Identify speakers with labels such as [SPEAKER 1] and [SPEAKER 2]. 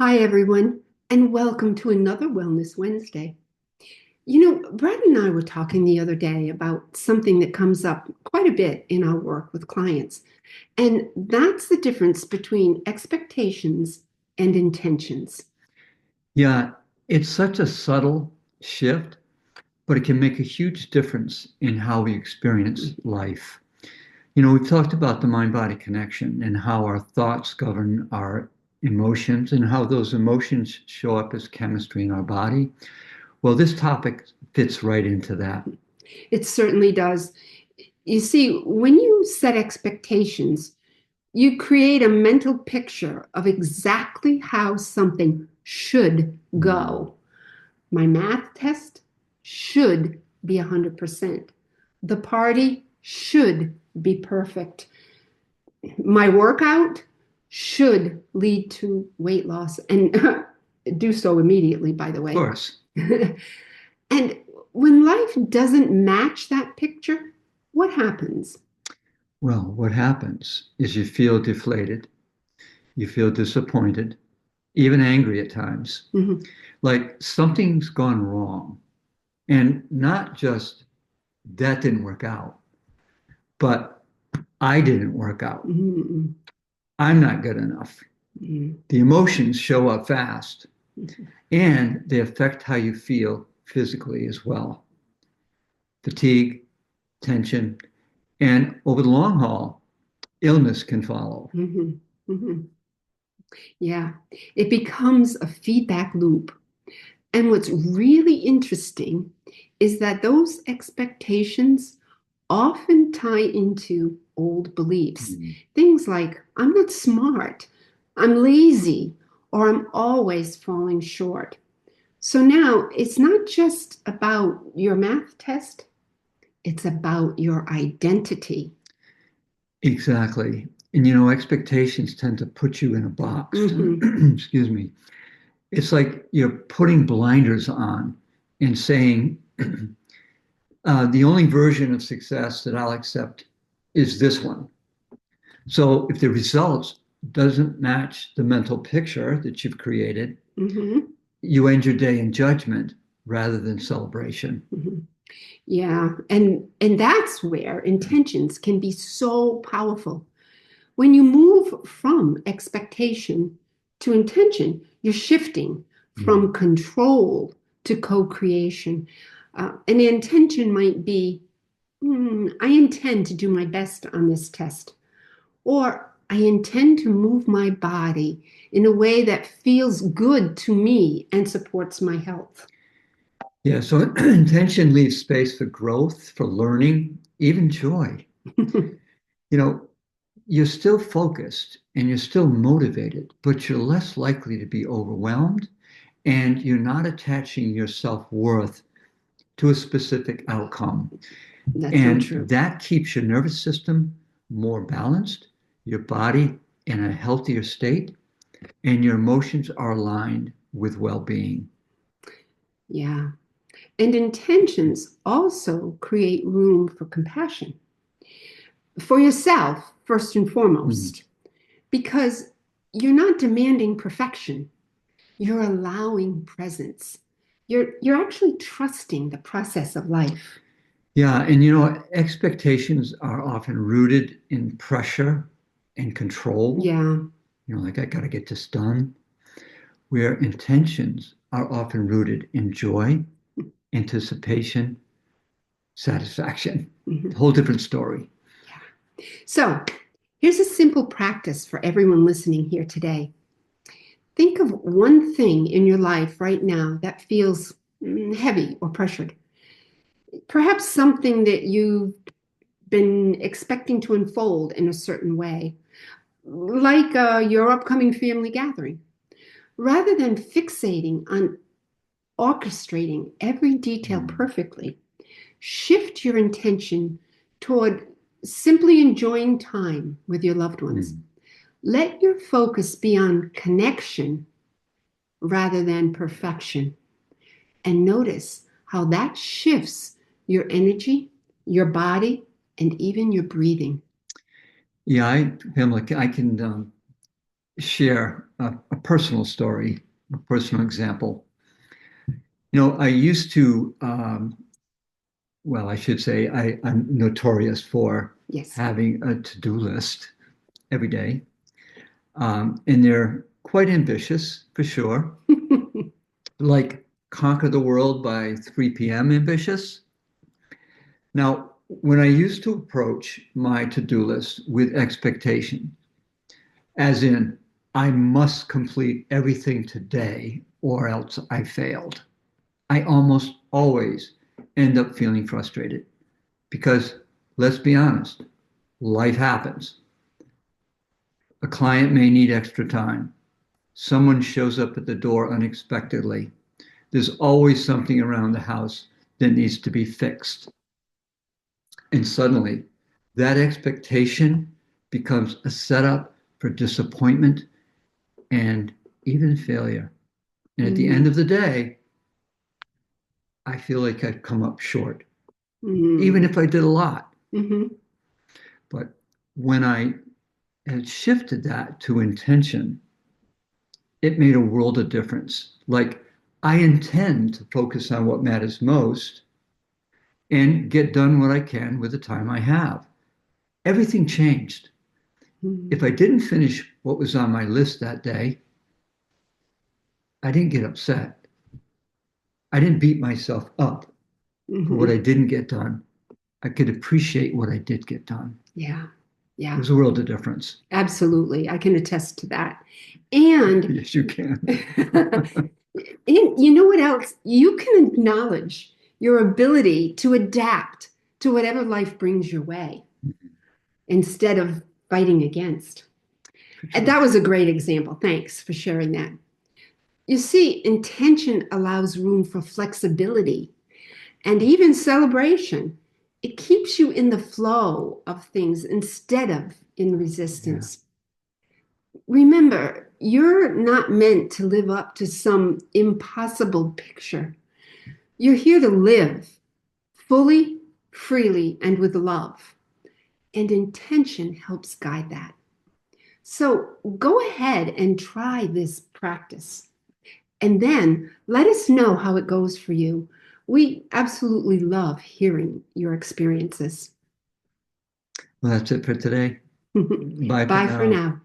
[SPEAKER 1] Hi, everyone, and welcome to another Wellness Wednesday. Brad and I were talking the other day about something that comes up quite a bit in our work with clients, and that's the difference between expectations and intentions.
[SPEAKER 2] Yeah, it's such a subtle shift, but it can make a huge difference in how we experience life. We've talked about the mind-body connection and how our thoughts govern our emotions and how those emotions show up as chemistry in our body. Well, this topic fits right into that.
[SPEAKER 1] It certainly does. You see, when you set expectations, you create a mental picture of exactly how something should go. My math test should be 100%. The party should be perfect. My workout should lead to weight loss and do so immediately, by the
[SPEAKER 2] Of
[SPEAKER 1] way.
[SPEAKER 2] course.
[SPEAKER 1] And when life doesn't match that picture, what happens?
[SPEAKER 2] Well, what happens is you feel deflated, you feel disappointed, even angry at times,
[SPEAKER 1] Mhm.
[SPEAKER 2] like something's gone wrong. And not just that didn't work out, but I didn't work out.
[SPEAKER 1] Mhm.
[SPEAKER 2] I'm not good enough.
[SPEAKER 1] Mhm.
[SPEAKER 2] The emotions show up fast and they affect how you feel physically as well. Fatigue, tension, and over the long haul, illness can follow.
[SPEAKER 1] Mhm. Mhm. Yeah, it becomes a feedback loop. And what's really interesting is that those expectations often tie into old beliefs.
[SPEAKER 2] Mm.
[SPEAKER 1] Things like, I'm not smart, I'm lazy, or I'm always falling short. So now it's not just about your math test, it's about your identity.
[SPEAKER 2] Exactly. Expectations tend to put you in a box.
[SPEAKER 1] Mhm.
[SPEAKER 2] Excuse me. It's like you're putting blinders on and saying, the only version of success that I'll accept is this one. So if the results doesn't match the mental picture that you've created,
[SPEAKER 1] Mhm.
[SPEAKER 2] you end your day in judgment rather than celebration.
[SPEAKER 1] Mhm. Yeah, and that's where intentions can be so powerful. When you move from expectation to intention, you're shifting
[SPEAKER 2] Mm.
[SPEAKER 1] from control to co-creation. An intention might be, I intend to do my best on this test, or I intend to move my body in a way that feels good to me and supports my health.
[SPEAKER 2] Yeah, so intention leaves space for growth, for learning, even joy. You know, you're still focused and you're still motivated, but you're less likely to be overwhelmed and you're not attaching your self-worth to a specific outcome.
[SPEAKER 1] That's so
[SPEAKER 2] And
[SPEAKER 1] true.
[SPEAKER 2] that keeps your nervous system more balanced, your body in a healthier state, and your emotions are aligned with well-being.
[SPEAKER 1] Yeah. And intentions also create room for compassion for yourself, first and
[SPEAKER 2] Mm.
[SPEAKER 1] foremost, because you're not demanding perfection. You're allowing presence. You're actually trusting the process of life.
[SPEAKER 2] Yeah, expectations are often rooted in pressure and control.
[SPEAKER 1] Yeah.
[SPEAKER 2] Like I got to get this done, where intentions are often rooted in joy, anticipation, satisfaction. A
[SPEAKER 1] Mhm.
[SPEAKER 2] whole different story.
[SPEAKER 1] Yeah. So here's a simple practice for everyone listening here today. Think of one thing in your life right now that feels heavy or pressured. Perhaps something that you've been expecting to unfold in a certain way, like your upcoming family gathering. Rather than fixating on orchestrating every detail
[SPEAKER 2] Mm.
[SPEAKER 1] perfectly, shift your intention toward simply enjoying time with your loved ones.
[SPEAKER 2] Mm.
[SPEAKER 1] Let your focus be on connection rather than perfection. And notice how that shifts your energy, your body, and even your breathing.
[SPEAKER 2] Yeah, Pamela, I can. share a personal story, a personal example. I used to, well, I should say I'm notorious for
[SPEAKER 1] Yes.
[SPEAKER 2] having a to-do list every day. And they're quite ambitious, for sure, like conquer the world by 3 p.m. ambitious. Now, when I used to approach my to-do list with expectation, as in, I must complete everything today or else I failed, I almost always end up feeling frustrated because, let's be honest, life happens. A client may need extra time. Someone shows up at the door unexpectedly. There's always something around the house that needs to be fixed. And suddenly, that expectation becomes a setup for disappointment and even failure. And at the end
[SPEAKER 1] Mm,
[SPEAKER 2] of the day, I feel like I've come up short, even
[SPEAKER 1] mm,
[SPEAKER 2] if I did a lot.
[SPEAKER 1] mhm,
[SPEAKER 2] But when I had shifted that to intention, it made a world of difference. Like, I intend to focus on what matters most and get done what I can with the time I have. Everything changed.
[SPEAKER 1] mm,
[SPEAKER 2] If I didn't finish what was on my list that day, I didn't get upset. I didn't beat myself up for what I
[SPEAKER 1] mhm.
[SPEAKER 2] didn't get done. I could appreciate what I did get done.
[SPEAKER 1] Yeah,
[SPEAKER 2] It
[SPEAKER 1] yeah,
[SPEAKER 2] was a world of difference.
[SPEAKER 1] absolutely. I can attest to that. And,
[SPEAKER 2] Yes, you can.
[SPEAKER 1] and you know what else? You can acknowledge your ability to adapt to whatever life brings your way instead of fighting against.
[SPEAKER 2] For
[SPEAKER 1] And
[SPEAKER 2] sure.
[SPEAKER 1] that was a great example. Thanks for sharing that. You see, intention allows room for flexibility and even celebration. It keeps you in the flow of things instead of in
[SPEAKER 2] Yeah.
[SPEAKER 1] resistance. Remember, you're not meant to live up to some impossible picture. You're here to live fully, freely, and with love. And intention helps guide that. So go ahead and try this practice. And then let us know how it goes for you. We absolutely love hearing your experiences.
[SPEAKER 2] Well, that's it for today. Bye for
[SPEAKER 1] Bye for
[SPEAKER 2] now.
[SPEAKER 1] now.